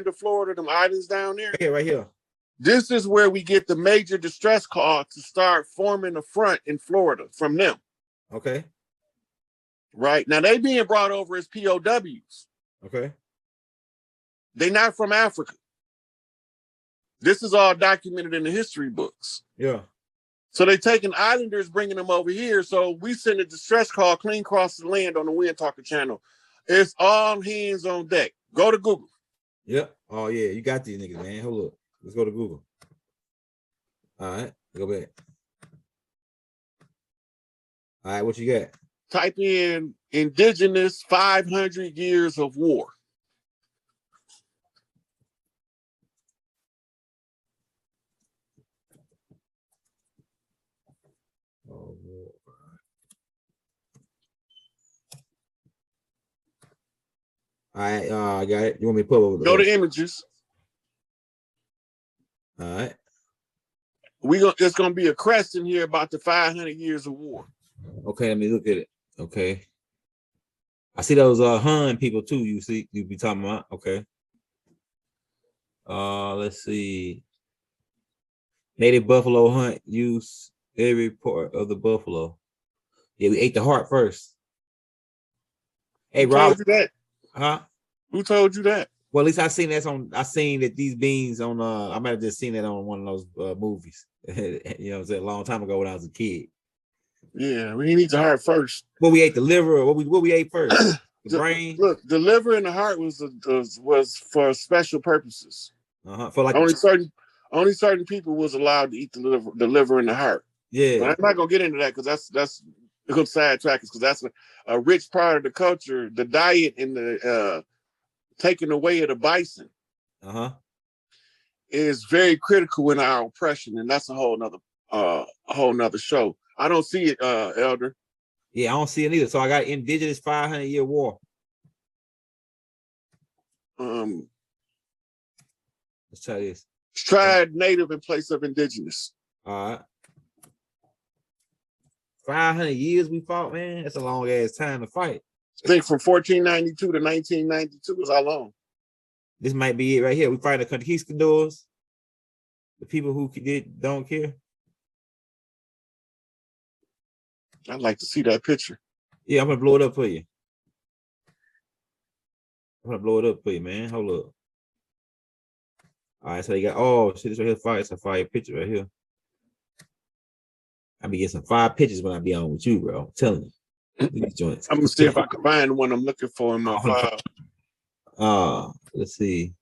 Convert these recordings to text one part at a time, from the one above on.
to Florida, them islands down there. Yeah, right here. This is where we get the major distress call to start forming a front in Florida from them. Okay. Right now, they being brought over as POWs. Okay. They're not from Africa. This is all documented in the history books. Yeah. So they taking islanders, bringing them over here. So we send a distress call clean across the land on the Wind Talker channel. It's all hands on deck. Go to Google. Yep. Oh yeah, you got these niggas, man. Hold up. Let's go to Google. All right, go back. All right, what you got? Type in Indigenous 500 Years of War. Oh, all right, I got it. You want me to put over? Go to images. All right. It's gonna be a crest in here about the 500 years of war. Okay, let me look at it. Okay. I see those Hun people too. You be talking about. Okay. Let's see. Native buffalo hunt use every part of the buffalo. Yeah, we ate the heart first. Hey, Rob. Who told you that? Huh? Who told you that? Well, at least I seen that these beans on I might have just seen that on one of those movies. You know what I'm saying? A long time ago when I was a kid. Yeah, we need the heart first. What we ate, the liver, or what we ate first? The brain. Look, the liver and the heart was for special purposes. For like only certain people was allowed to eat the liver and the heart. Yeah. But I'm not gonna get into that because that's gonna sidetrack us because that's a rich part of the culture, the diet and the taking away of the bison. Is very critical in our oppression, and that's a whole nother show. I don't see it, Elder. Yeah, I don't see it either. So I got Indigenous 500-year war. Let's try this. Tried native in place of indigenous. All right. 500 years we fought, man. That's a long ass time to fight. I think from 1492 to 1992 is how long. This might be it right here. We fight the conquistadors, the people who don't care. I'd like to see that picture. Yeah, I'm gonna blow it up for you. I'm gonna blow it up for you, man. Hold up. All right, so you got shit. This right here, fire. It's a fire picture right here. I be getting some fire pictures when I be on with you, bro. I'm telling you. These joints. I'm gonna see if I can find the one I'm looking for in my file. Let's see.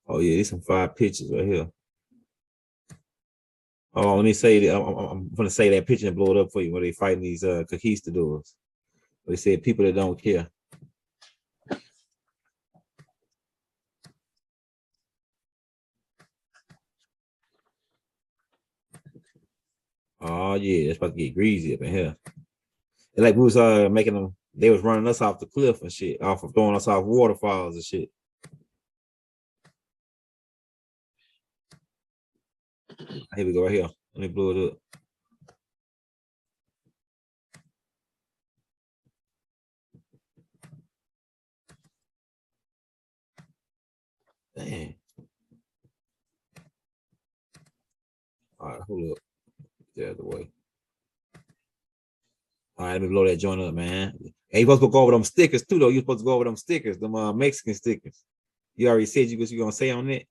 Oh yeah, there's some 5 pictures right here. Oh, let me say that I'm gonna say that picture and blow it up for you where they fighting these conquistadors. They said people that don't care. Oh yeah, that's about to get greasy up in here. And like we was making them, they was running us off the cliff and shit, off of throwing us off waterfalls and shit. Here we go, right here. Let me blow it up. Damn. All right, hold up. The other way. All right, let me blow that joint up, man. Hey, you supposed to go over them stickers too, though. You're supposed to go over them stickers, them Mexican stickers. You already said what you gonna say on it.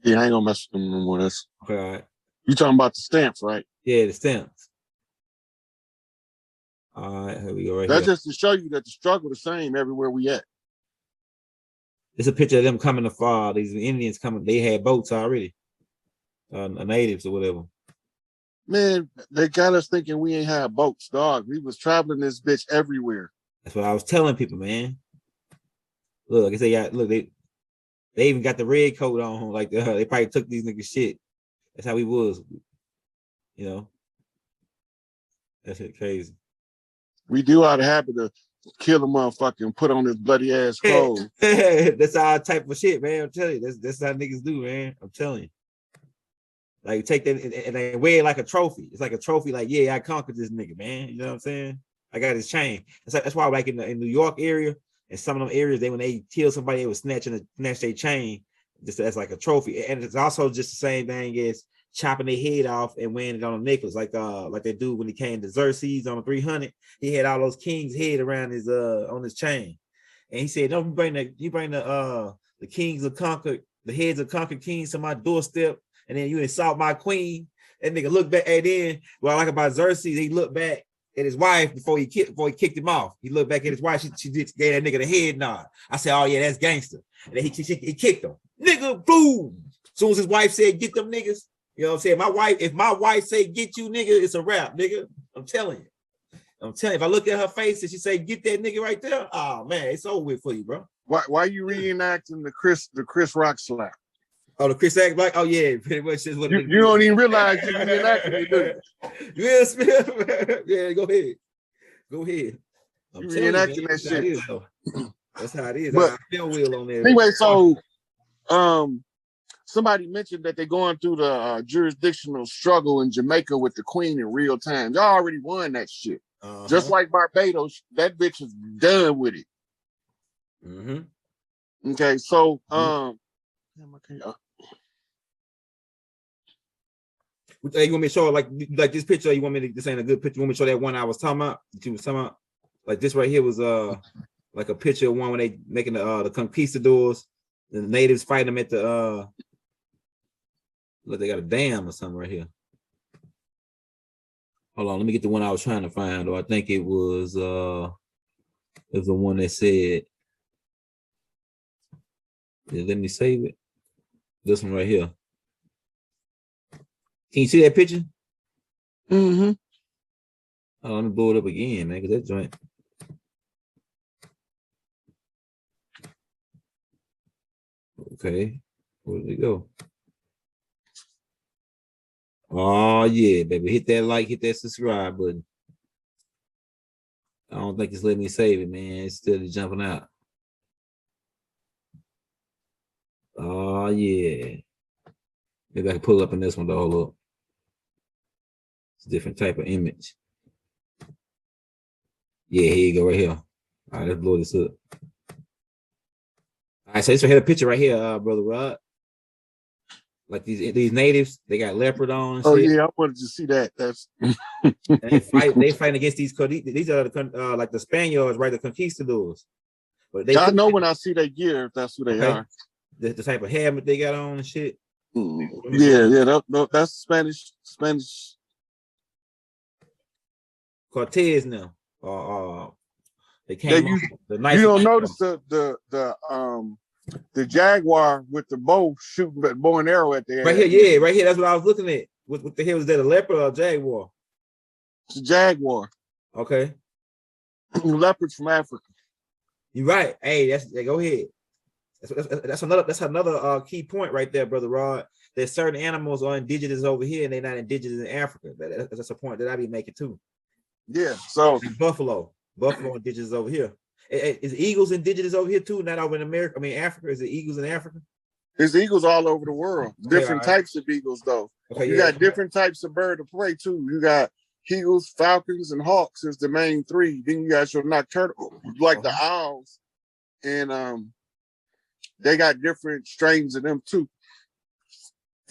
Yeah, I ain't gonna mess with them no more. That's okay. All right. You talking about the stamps, right? Yeah, the stamps. All right, here we go. That's just to show you that the struggle the same everywhere we at. It's a picture of them coming to far. These Indians coming. They had boats already. Natives or whatever. Man, they got us thinking we ain't had boats, dog. We was traveling this bitch everywhere. That's what I was telling people, man. Look, they even got the red coat on. Like they probably took these niggas shit. That's how we was, you know. That shit crazy. We do out of habit to kill a motherfucker and put on his bloody ass clothes. That's our type of shit, man. I'm telling you, that's how niggas do, man. I'm telling you. Like take that and they wear it like a trophy. It's like a trophy, like, yeah, I conquered this nigga, man. You know what I'm saying? I got his chain. That's why like in the New York area, in some of them areas, when they kill somebody, they would snatch their chain just as like a trophy. And it's also just the same thing as chopping their head off and wearing it on a necklace, like they do when he came to Xerxes on the 300. He had all those kings' head around his on his chain, and he said, "No, you bring the kings of conquered, the heads of conquered kings to my doorstep, and then you insult my queen." That nigga looked back, and then what I like about Xerxes, he looked back at his wife before he kicked him off. He looked back at his wife. She gave that nigga the head nod. I said, "Oh yeah, that's gangster." And then he kicked him. Nigga, boom. As soon as his wife said, "Get them niggas," you know what I'm saying? If my wife say, "Get you, nigga," it's a wrap, nigga. I'm telling you. If I look at her face and she say, "Get that nigga right there," oh man, it's over with for you, bro. Why you reenacting the Chris Rock slap? Oh, the Chris Act Black? Oh yeah, pretty much is what you don't even realize you reenacting it, do you? Will Smith. Yeah, go ahead. I'm you reenacting that shit. That's how it is. But I feel Will on there. Anyway, so somebody mentioned that they're going through the jurisdictional struggle in Jamaica with the Queen in real time. Y'all already won that shit. Just like Barbados, that bitch is done with it. Okay, so you want me to show like this picture? You want me to, this ain't a good picture? You want me to show that one I was talking about? That you was talking about? Like this right here was like a picture of one when they making the conquistadors, and the natives fighting them at the look, they got a dam or something right here. Hold on, let me get the one I was trying to find. Or I think it was the one that said, yeah, let me save it. This one right here. Can you see that picture? Oh, let me blow it up again, man, because that joint. Okay, where did it go? Oh yeah, baby. Hit that like, hit that subscribe button. I don't think it's letting me save it, man. It's still jumping out. Oh yeah. Maybe I can pull up in this one though. Hold up. It's a different type of image. Yeah, here you go, right here. All right, let's blow this up. All right, so this right here, the picture right here, brother Rod. Like these natives, they got leopard on. Oh shit. Yeah, I wanted to see that. That's they fight against these are the like the Spaniards, right? The conquistadors. But I know when I see their gear, if that's who they are. The type of helmet they got on and shit. Yeah, that's Spanish. Cortez now. They came. You don't notice the jaguar with the bow shooting bow and arrow at the end. Right here, yeah, right here. That's what I was looking at. What the hell was that? A leopard or a jaguar? It's a jaguar. Okay. Leopards from Africa. You're right. Hey, go ahead. That's another key point right there, brother Rod. That certain animals are indigenous over here and they're not indigenous in Africa. That's a point that I be making too. Yeah. So like Buffalo indigenous over here. Is eagles indigenous over here too? Not over in America. I mean, Africa. Is it eagles in Africa? There's eagles all over the world. Different types of eagles, though. Okay, you got different types of bird of prey too. You got eagles, falcons, and hawks is the main three. Then you got your nocturnal, like the owls, and they got different strains of them too.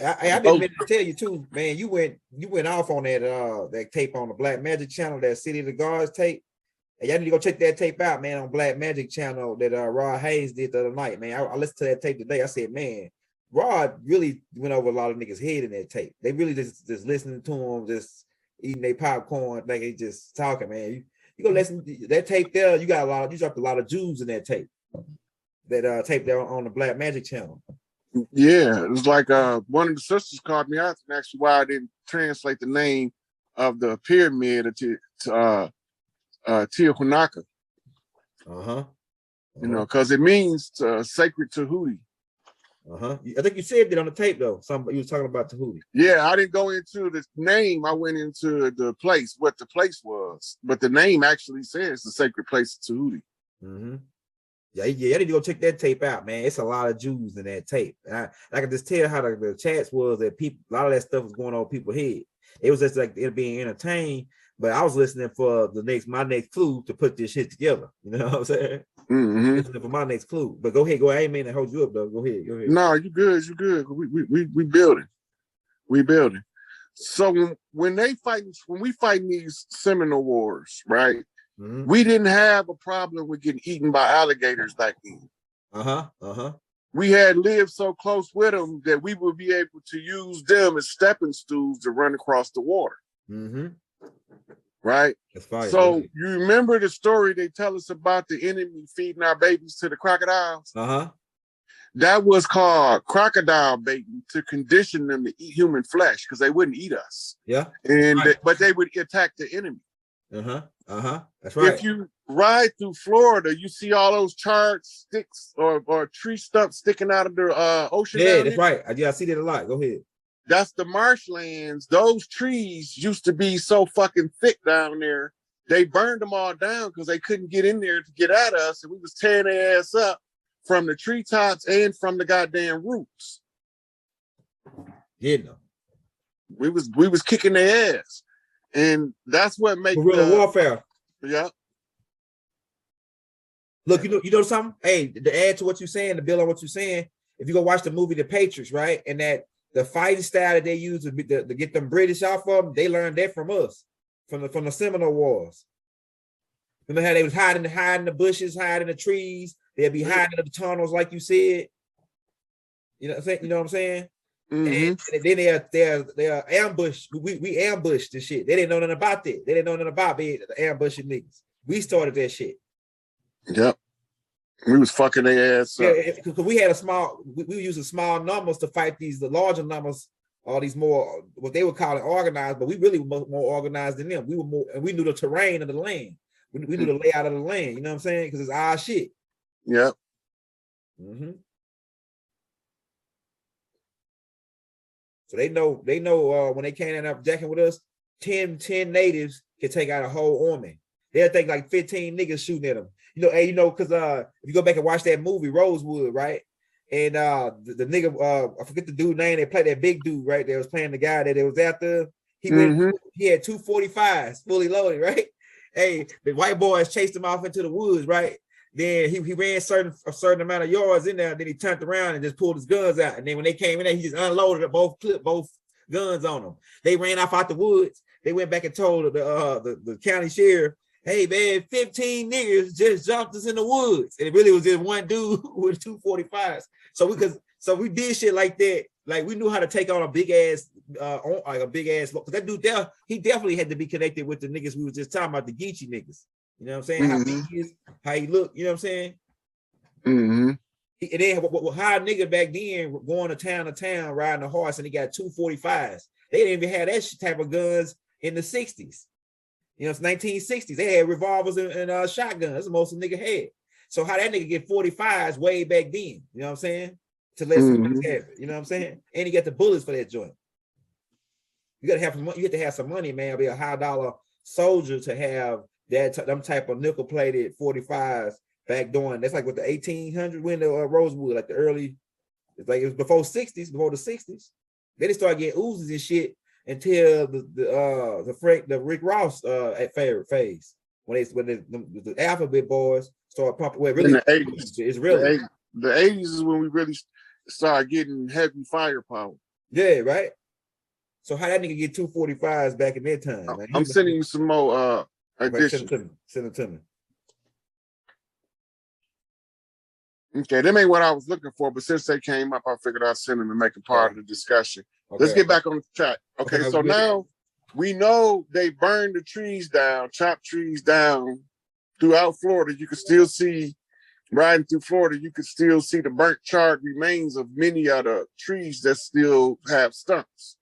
I've been meaning to tell you too, man. You went off on that tape on the Black Magic channel, that City of the Gods tape. And y'all need to go check that tape out, man, on Black Magic channel that Rod Hayes did the other night, man. I listened to that tape today. I said, man, Rod really went over a lot of niggas' head in that tape. They really just listening to him, just eating their popcorn, like they just talking, man. You go listen to that tape there. You dropped a lot of Jews in that tape. That tape there on the Black Magic channel. Yeah, it was like one of the sisters called me out and asked why I didn't translate the name of the pyramid to Tiahuanaca. You know, because it means sacred Tahuti. I think you said that on the tape though. You was talking about Tahuti. Yeah, I didn't go into the name. I went into the place, what the place was. But the name actually says the sacred place of Tahuti. Yeah, I need to go check that tape out, man. It's a lot of Jews in that tape. And I can just tell how the chats was that a lot of that stuff was going on people's head. It was just like it being entertained, but I was listening for my next clue to put this shit together. You know what I'm saying? Listening for my next clue. But go ahead, I ain't mean to hold you up though. Go ahead. No, you good. We building. We building. So when we fighting these Seminole Wars, right? We didn't have a problem with getting eaten by alligators back then. We had lived so close with them that we would be able to use them as stepping stools to run across the water. Right? That's fine. So you remember the story they tell us about the enemy feeding our babies to the crocodiles? That was called crocodile baiting to condition them to eat human flesh because they wouldn't eat us. Yeah. And but they would attack the enemy. That's right. If you ride through Florida, you see all those charred sticks or tree stumps sticking out of the ocean. Yeah, that's right. I see that a lot. Go ahead. That's the marshlands. Those trees used to be so fucking thick down there. They burned them all down because they couldn't get in there to get at us, and we was tearing their ass up from the treetops and from the goddamn roots. Yeah, no. We was kicking their ass, and that's what makes guerrilla warfare. Yeah. Look, you know something? Hey, to add to what you're saying, to build on what you're saying, if you go watch the movie The Patriots, right, and that the fighting style that they use to get them British off of them, they learned that from us, from the Seminole Wars. Remember how they was hiding the bushes, hiding the trees? They'd be hiding in the tunnels, like you said. You know what I'm saying? And then they're ambushed. We ambushed the shit. They didn't know nothing about that. They didn't know nothing about ambushing niggas. We started that shit. Yep. We was fucking their ass up. Yeah, because we had we were using small numbers to fight the larger numbers, all these more, what they would call it organized, but we really were more organized than them. We were more, and we knew the terrain of the land. We knew the layout of the land, you know what I'm saying? Because it's our shit. Yep. So they know when they came in up jacking with us, 10 natives can take out a whole army. They'll think like 15 niggas shooting at them. Because if you go back and watch that movie Rosewood, right? And the nigga, I forget the dude name. They played that big dude, right? They was playing the guy that they was after. He had 245s fully loaded, right? Hey, the white boys chased him off into the woods, right? Then he ran a certain amount of yards in there. Then he turned around and just pulled his guns out. And then when they came in there, he just unloaded both guns on them. They ran off out the woods. They went back and told the county sheriff, "Hey man, 15 niggas just jumped us in the woods." And it really was just one dude with 245s. So we did shit like that. Like we knew how to take on a big ass, because that dude there, he definitely had to be connected with the niggas we was just talking about, the Geechee niggas. You know what I'm saying? How big he is, how he look, you know what I'm saying? And then how a nigga back then going to town riding a horse and he got 245s. They didn't even have that type of guns in the 60s. You know, it's 1960s. They had revolvers and shotguns. That's the most a nigga had. So how that nigga get 45s way back then? You know what I'm saying? To let somebody have it. You know what I'm saying? And he got the bullets for that joint. You got to have some money, man. Be a high dollar soldier to have them type of nickel plated 45s back during. That's like with the 1800 window of Rosewood, like the early. It's like it was before the 60s. They didn't start getting Uzis and shit until the Rick Ross at phase when the alphabet boys started pumping. Well, really, in the 80s, it's really the 80s is when we really started getting heavy firepower. Yeah, right. So how that nigga get 245s back in that time? Man? I'm sending you some more additions. Send it to me. Okay, them ain't what I was looking for, but since they came up, I figured I'd send them and make a part of the discussion. Okay, let's get back on the track. Okay, so now we know they burned the trees down, chopped trees down throughout Florida. You can still see, riding through Florida, you can still see the burnt, charred remains of many of the trees that still have stumps.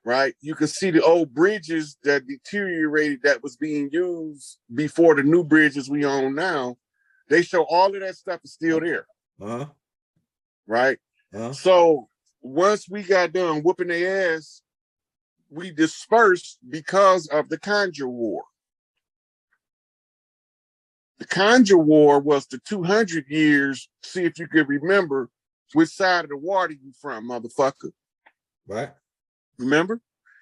Right? You can see the old bridges that deteriorated that was being used before the new bridges we own now. They show all of that stuff is still there. Right? So once we got done whooping their ass, we dispersed because of the Conjure War. The Conjure War was the 200 years. See if you could remember which side of the water you from, motherfucker. Right. Remember?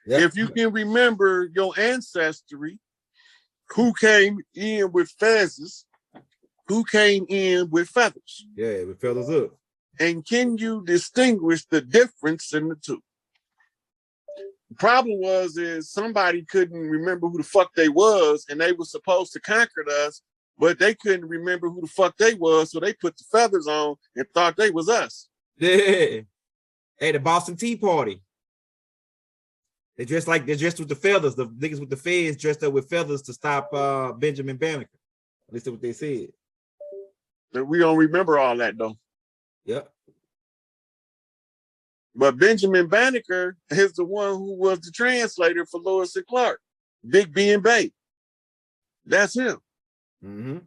Yep. If you can remember your ancestry, who came in with fezzes, who came in with feathers. Yeah, with feathers up. And can you distinguish the difference in the two? The problem is somebody couldn't remember who the fuck they was, and they were supposed to conquer us, but they couldn't remember who the fuck they was, so they put the feathers on and thought they was us. Yeah. Hey, the Boston Tea Party. They're dressed with the feathers. The niggas with the fez dressed up with feathers to stop Benjamin Banneker. At least that's what they said. But we don't remember all that though. Yep. But Benjamin Banneker is the one who was the translator for Lewis and Clark, Big B and Bay. That's him. Mm-hmm.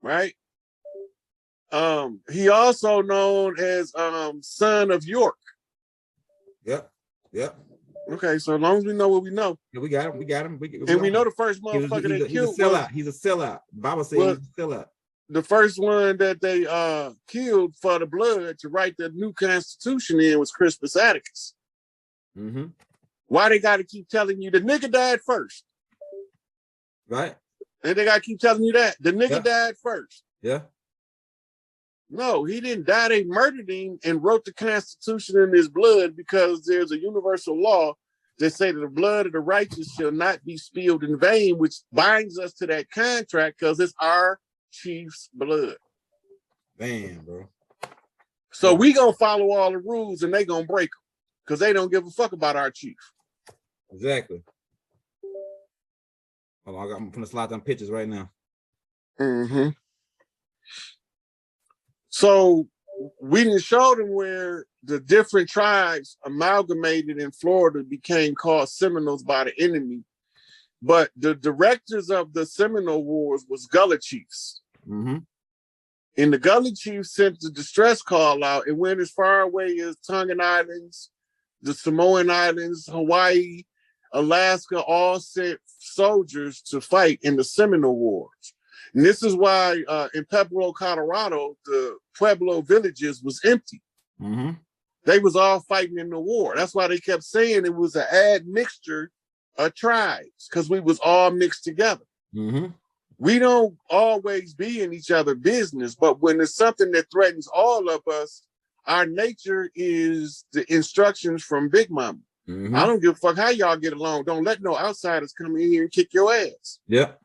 Right? He also known as Son of York. Yep. Yep. Okay, so as long as we know what we know. Yeah, we got him. We got him. We know the first motherfucker they killed. He's a sellout. Bible says he's a sellout. The first one that they killed for the blood to write the new Constitution in was Crispus Attucks. Mm-hmm. Why they got to keep telling you the nigga died first? Right. And they got to keep telling you that the nigga died first. Yeah. No, he didn't die. They murdered him and wrote the Constitution in his blood because there's a universal law that say that the blood of the righteous shall not be spilled in vain, which binds us to that contract because it's our chief's blood. Damn, bro. So we gonna follow all the rules and they gonna break them because they don't give a fuck about our chief. Exactly. Hold on, I'm gonna slide down pictures right now. Mm-hmm. So we didn't show them where the different tribes amalgamated in Florida became called Seminoles by the enemy. But the directors of the Seminole Wars was Gullah chiefs. Mm-hmm. And the Gullah chiefs sent the distress call out and went as far away as Tongan Islands, the Samoan Islands, Hawaii, Alaska, all sent soldiers to fight in the Seminole Wars. And this is why in Pueblo, Colorado, the Pueblo villages was empty. Mm-hmm. They was all fighting in the war. That's why they kept saying it was an admixture of tribes, because we was all mixed together. Mm-hmm. We don't always be in each other's business, but when it's something that threatens all of us, our nature is the instructions from Big Mama. Mm-hmm. I don't give a fuck how y'all get along. Don't let no outsiders come in here and kick your ass. Yep.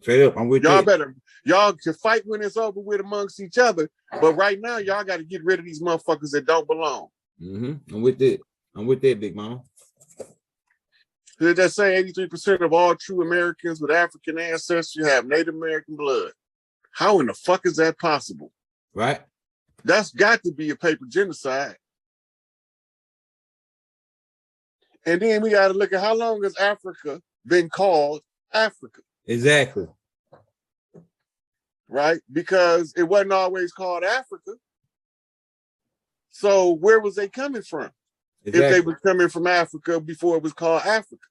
Straight up, I'm with y'all. you. Y'all can fight when it's over with amongst each other, but right now y'all got to get rid of these motherfuckers that don't belong. Mm-hmm. I'm with that, Big Mama. They're saying 83% of all true Americans with African ancestry have Native American blood. How in the fuck is that possible? Right. That's got to be a paper genocide. And then we got to look at how long has Africa been called Africa? Exactly. Right? Because it wasn't always called Africa. So where was they coming from? Exactly. If they were coming from Africa before it was called Africa.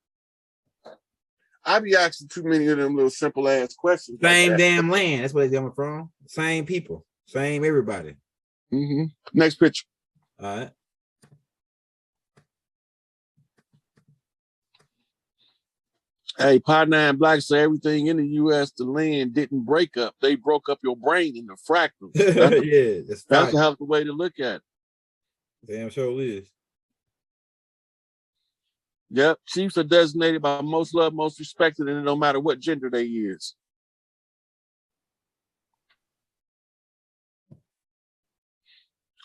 I be asking too many of them little simple ass questions. Same like damn land. That's where they're coming from. Same people. Same everybody. Mm-hmm. Next picture. All right. Hey, Pot 9 Black say everything in the U.S., the land didn't break up. They broke up your brain in the fractals. That's a hell of a way to look at it. Damn sure is. Yep, chiefs are designated by most loved, most respected, and no matter what gender they is.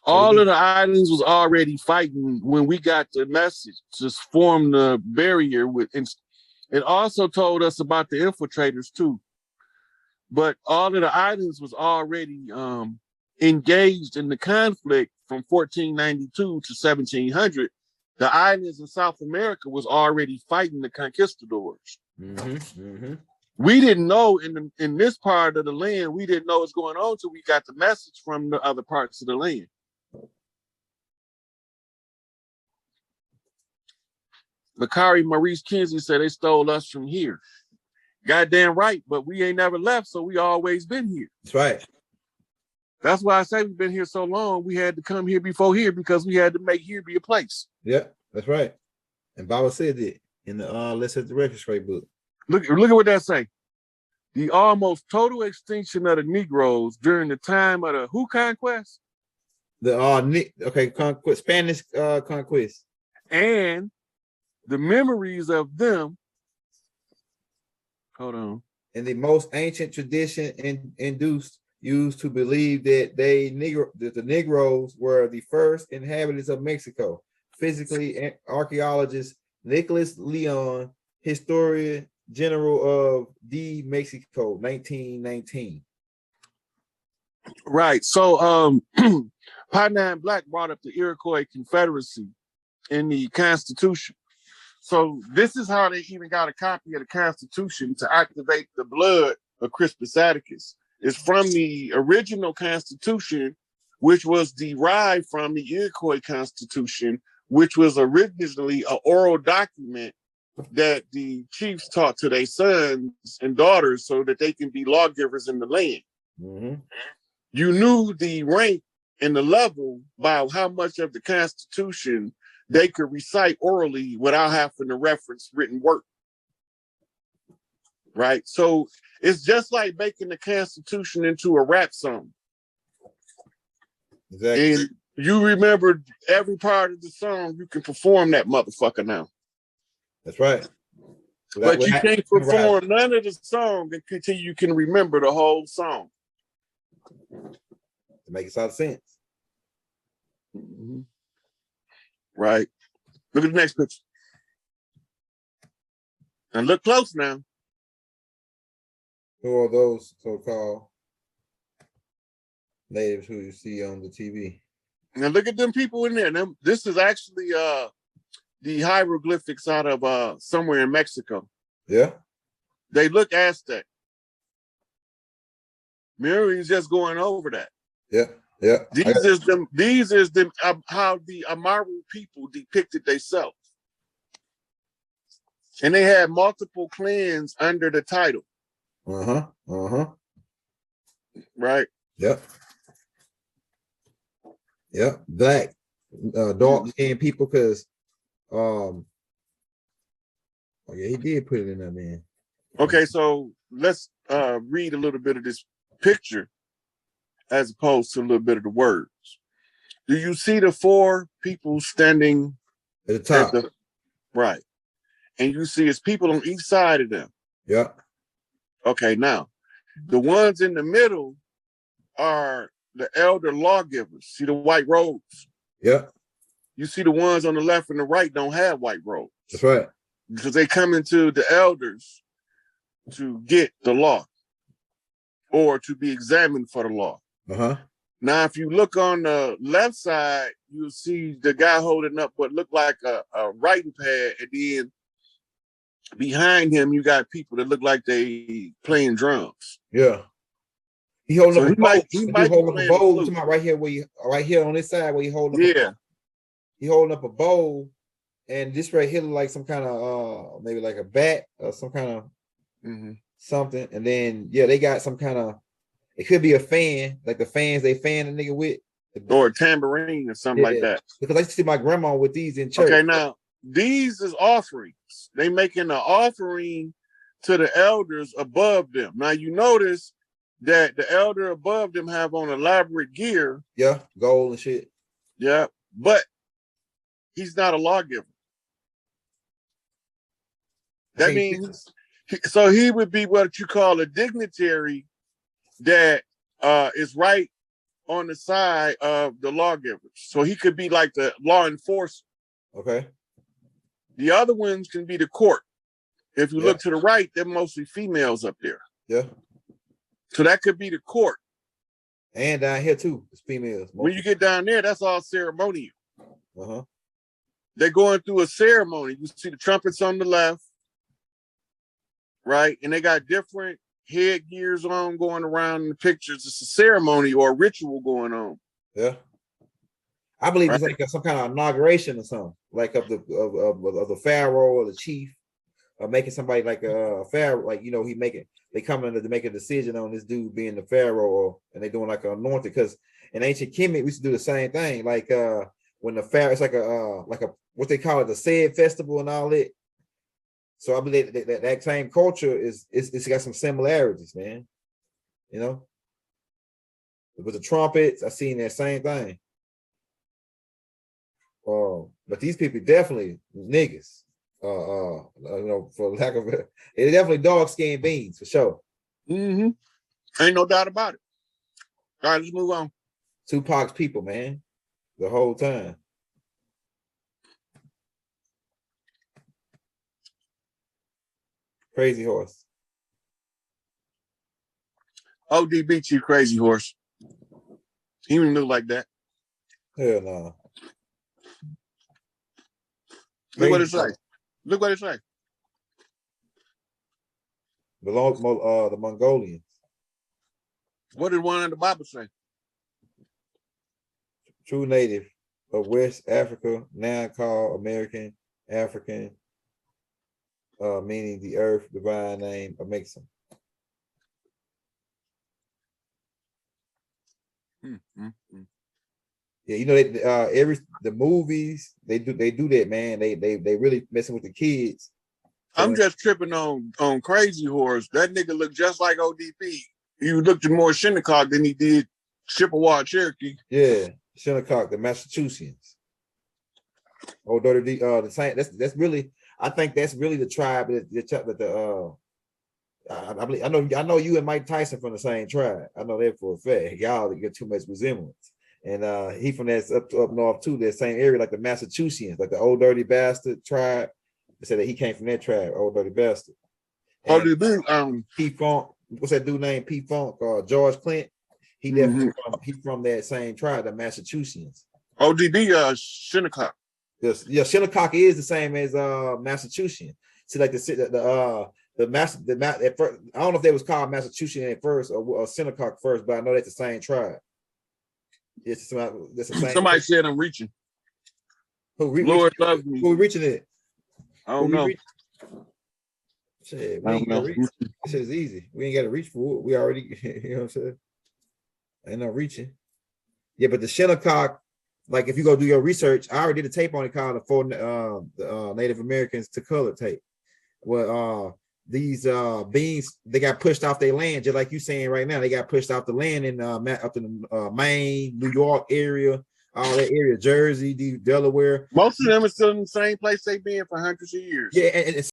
All of the islands was already fighting when we got the message to form the barrier with. It also told us about the infiltrators too. But all of the islands was already engaged in the conflict from 1492 to 1700. The islands in South America was already fighting the conquistadors. Mm-hmm, mm-hmm. We didn't know in this part of the land, we didn't know what's going on until we got the message from the other parts of the land. Bakari Maurice Kinsey said they stole us from here. Goddamn right, but we ain't never left, so we always been here. That's right. That's why I say we've been here so long. We had to come here before here because we had to make here be a place. Yeah, that's right. And Baba said it in the Let's Hit the Record Straight book. Look at what that say. The almost total extinction of the Negroes during the time of the who conquest? The conquest, Spanish conquest. And the memories of them. Hold on. And the most ancient tradition induced used to believe that the Negroes were the first inhabitants of Mexico. Physically, archaeologist Nicholas Leon, historian general of Mexico, 1919. Right. So Pontiac Black brought up the Iroquois Confederacy in the Constitution. So this is how they even got a copy of the Constitution to activate the blood of Crispus Attucks. It's from the original Constitution, which was derived from the Iroquois Constitution, which was originally an oral document that the chiefs taught to their sons and daughters so that they can be lawgivers in the land. Mm-hmm. You knew the rank and the level by how much of the Constitution they could recite orally without having to reference written work. Right? So it's just like making the Constitution into a rap song. Exactly. And you remember every part of the song, you can perform that motherfucker now. That's right. So but you can't perform none of the song until you can remember the whole song. To make a lot of sense. Mm-hmm. Right. Look at the next picture. And look close now. Who are those so-called natives who you see on the TV? Now look at them people in there. This is actually the hieroglyphics out of somewhere in Mexico. Yeah. They look Aztec. Mary's just going over that. Yeah. Yeah. These is them how the Amaru people depicted themselves. And they had multiple clans under the title. Uh-huh. Uh-huh. Right? Yep. Yep. Black, dark-skinned people, because oh yeah, he did put it in there, man. Okay, so let's read a little bit of this picture as opposed to a little bit of the words. Do you see the four people standing at the top? Right. And you see it's people on each side of them. Yeah. Okay, now the ones in the middle are the elder lawgivers. See the white robes? Yeah. You see the ones on the left and the right don't have white robes. That's right. Because they come into the elders to get the law or to be examined for the law. Uh-huh. Now, if you look on the left side, you'll see the guy holding up what looked like a writing pad, and then behind him, you got people that look like they playing drums. Yeah. He holding so up he might hold up a bowl. Right here on this side where he holding up. Yeah. He holding up a bowl, and this right here look like some kind of maybe like a bat or some kind of something. And then yeah, they got some kind of, it could be a fan, like the fans they fan a nigga with. Or a tambourine or something like that. Because I used to see my grandma with these in church. Okay, now these is offerings. They making an offering to the elders above them. Now you notice that the elder above them have on elaborate gear. Yeah, gold and shit. Yeah, but he's not a lawgiver. That means, so he would be what you call a dignitary that is right on the side of the lawgivers. So he could be like the law enforcer. Okay. The other ones can be the court. If you look to the right, they're mostly females up there. Yeah. So that could be the court. And down here too, it's females. When you get down there, that's all ceremonial. Uh-huh. They're going through a ceremony. You see the trumpets on the left, right? And they got different headgears on going around in the pictures. It's a ceremony or a ritual going on. Yeah. I believe it's like some kind of inauguration or something, like of the pharaoh or the chief, or making somebody like a pharaoh, like, you know, they come in to make a decision on this dude being the pharaoh, and they doing like an anointing. Because in ancient Kemet, we used to do the same thing. Like when the fair, it's like a what they call it, the said festival and all that. So I believe that same culture it's got some similarities, man. You know, with the trumpets, I seen that same thing. But these people definitely niggas. You know, for lack of it, they're definitely dark-skinned beings for sure. Mm-hmm. Ain't no doubt about it. All right, let's move on. Tupac's people, man, the whole time. Crazy Horse. ODB, you crazy horse. He even look like that. Hell no. Look what it say. Look what it say. The Mongolians. What did one of the Bible say? True native of West Africa, now called American African, meaning the earth, divine name, or makes them. Yeah, you know, the movies they do that, man. They really messing with the kids. So I'm just tripping on Crazy Horse. That nigga looked just like ODP. He looked more Shinnecock than he did Chippewa Cherokee. Yeah, Shinnecock, the Massachusetts. Oh, the same. That's really. I think that's really the tribe that I believe. I know you and Mike Tyson from the same tribe. I know that for a fact. Y'all get too much resemblance. And he from that up north too, that same area, like the Massachusetts, like the Old Dirty Bastard tribe. They said that he came from that tribe, Old Dirty Bastard. And P Funk, what's that dude named P Funk? George Clint. He definitely from that same tribe, the Massachusetts. ODB Shinnecock. Yes, yeah, Shinnecock is the same as Massachusetts. See, like the at first, I don't know if they was called Massachusetts at first or Shinnecock first, but I know that's the same tribe. It's the same. Somebody said I'm reaching. Lord loves me. Who we reaching it? I don't know. Shit, we ain't gonna reach. This is easy. We ain't got to reach for it. We already, you know what I'm saying? Ain't no reaching. Yeah, but the Shinnecock, like if you go do your research, I already did a tape on it called the Native Americans to Color tape. Well, these beings, they got pushed off their land, just like you saying right now. They got pushed off the land in up in Maine, New York area, all that area, Jersey, Delaware. Most of them are still in the same place they've been for hundreds of years. Yeah, and